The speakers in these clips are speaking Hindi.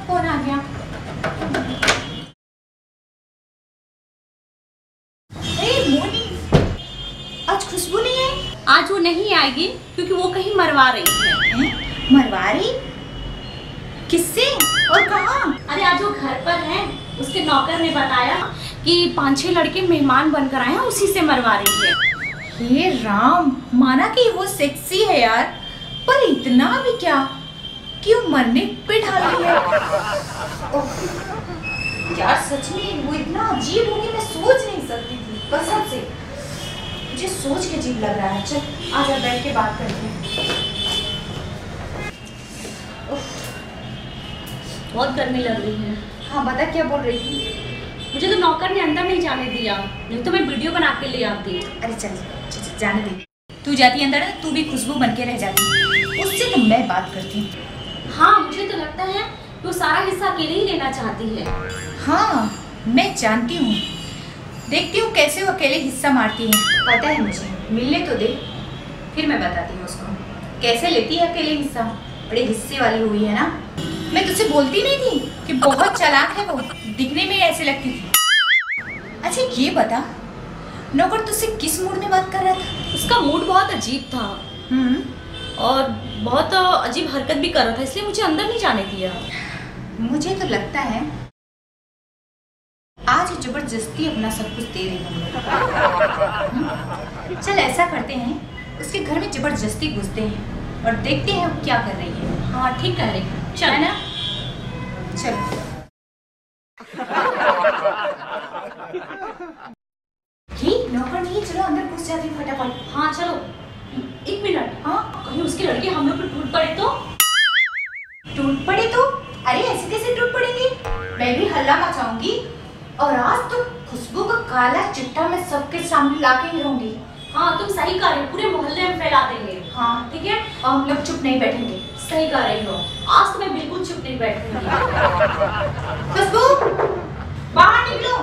फोन आ गया। मोनी, आज खुशबू नहीं है। आज वो नहीं आएगी क्योंकि वो कहीं मरवा रही है। मरवा रही? किससे और कहाँ? अरे आज वो घर पर है, उसके नौकर ने बताया कि 5-6 लड़के मेहमान बनकर आए हैं, उसी से मरवा रही है। हे राम, माना कि वो सेक्सी है यार, पर इतना भी क्या क्यों मरने पे ढाल रही है। यार सच में वो इतना अजीब होगी, मैं सोच नहीं सकती थी कसम से। मुझे सोच के अजीब लग रहा है। चल आजा बैठ के बात करते हैं। बहुत गर्मी लग रही है। हाँ बता, क्या बोल रही थी? मुझे तो नौकर ने अंदर नहीं जाने दिया, नहीं तो मैं वीडियो बना के ले आती। अरे चल जाने दे, तू जाती अंदर ना, तू भी खुशबू बन के रह जाती, उससे तो मैं बात करती हूँ। हाँ मुझे तो लगता है वो सारा हिस्सा अकेले ही लेना चाहती है। हाँ मैं जानती हूँ, देखती हूँ कैसे वो अकेले हिस्सा मारती है। पता है मुझे, मिलने तो दे, फिर मैं बताती हूँ उसको कैसे लेती है अकेले हिस्सा। बड़े हिस्से वाली हुई है ना। मैं तुझसे बोलती नहीं थी कि बहुत चालाक है वो, दिखने में ऐसे लगती थी। अच्छा ये बता, नौकर तुझसे किस मूड में बात कर रहा था? उसका मूड बहुत अजीब था और बहुत अजीब हरकत भी कर रहा था, इसलिए मुझे अंदर नहीं जाने दिया। मुझे तो लगता है आज जबरदस्ती अपना सब कुछ दे रही हूँ। चल ऐसा करते हैं, उसके घर में जबरदस्ती घुसते हैं और देखते हैं वो क्या कर रही है। हाँ ठीक कह रही है, चल है ना? चल नौकर नहीं, चलो अंदर घुस जाती हूँ फटाफट। हाँ चलो। 1 मिनट, हाँ कहीं उसके लड़के हम लोग पे टूट पड़े तो? टूट पड़े तो? अरे ऐसे कैसे टूट पड़ेंगे, मैं भी हल्ला मचाऊंगी और आज तो खुशबू का काला चिट्टा मैं सबके सामने लाके ही रहूंगी। हाँ तुम सही कह रही हो, पूरे मोहल्ले में फैला देंगे। हाँ ठीक है, और हम लोग चुप नहीं बैठेंगे। सही कह रही हो, आज तो मैं बिल्कुल चुप नहीं बैठूंगी। खुशबू बाहर निकलो।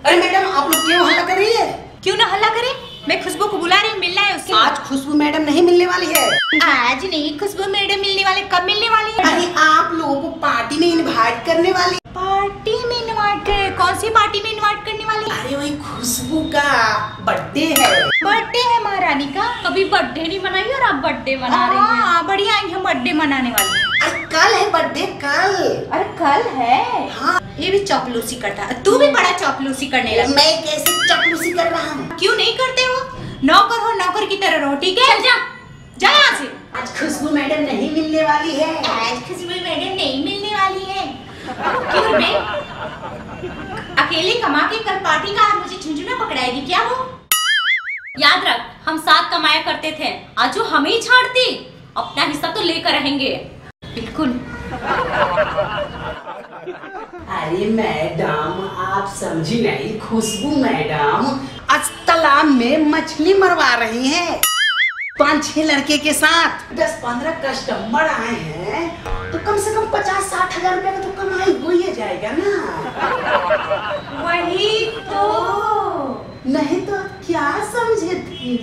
अरे मैडम, आप लोग क्यों हल्ला कर रही है? क्यों ना हल्ला करे, मैं खुशबू को बुला रही हूँ, मिलना है उससे। आज खुशबू मैडम नहीं मिलने वाली है। आज नहीं, खुशबू मैडम मिलने वाले, कब मिलने वाली है? अरे आप लोगों को पार्टी में इनवाइट करने वाली। पार्टी में इनवाइट? कौन सी पार्टी में इनवाइट करने वाली? अरे वही खुशबू का बर्थडे है। बर्थडे है महारानी का? कभी बर्थडे नहीं मनाई और आप बर्थडे मना रही हैं। हाँ बढ़िया, हम बर्थडे मनाने वाले। अरे कल है बर्थडे, कल। अरे कल है? हाँ। ये भी चौपलूसी करता है, तू भी बड़ा चौपलूसी करने लगा। मैं कैसे चपलूसी कर रहा हूँ? क्यों नहीं करते हो? नौकर हो, नौकर की तरह रहो, ठीक है? जा यहाँ से। आज खुशबू मैडम नहीं मिलने वाली है। आज खुशबू मैडम नहीं मिलने वाली है। क्यों बे? अकेले कमा के कल पार्टी का आज मुझे झुंझुना पकड़ाएगी क्या वो? याद रख, हम साथ कमाया करते थे, आज वो हमें ही छाड़ती। अपना हिस्सा तो लेकर रहेंगे। बिल्कुल। अरे मैडम, आप समझी नहीं। खुशबू मैडम आज तालाब में मछली मरवा रही हैं 5-6 लड़के के साथ। 10-15 कस्टमर आए हैं तो कम से कम 50-60 हजार रुपए का तो कमाई हो ही जाएगा ना। वही तो। नहीं तो क्या समझे थे?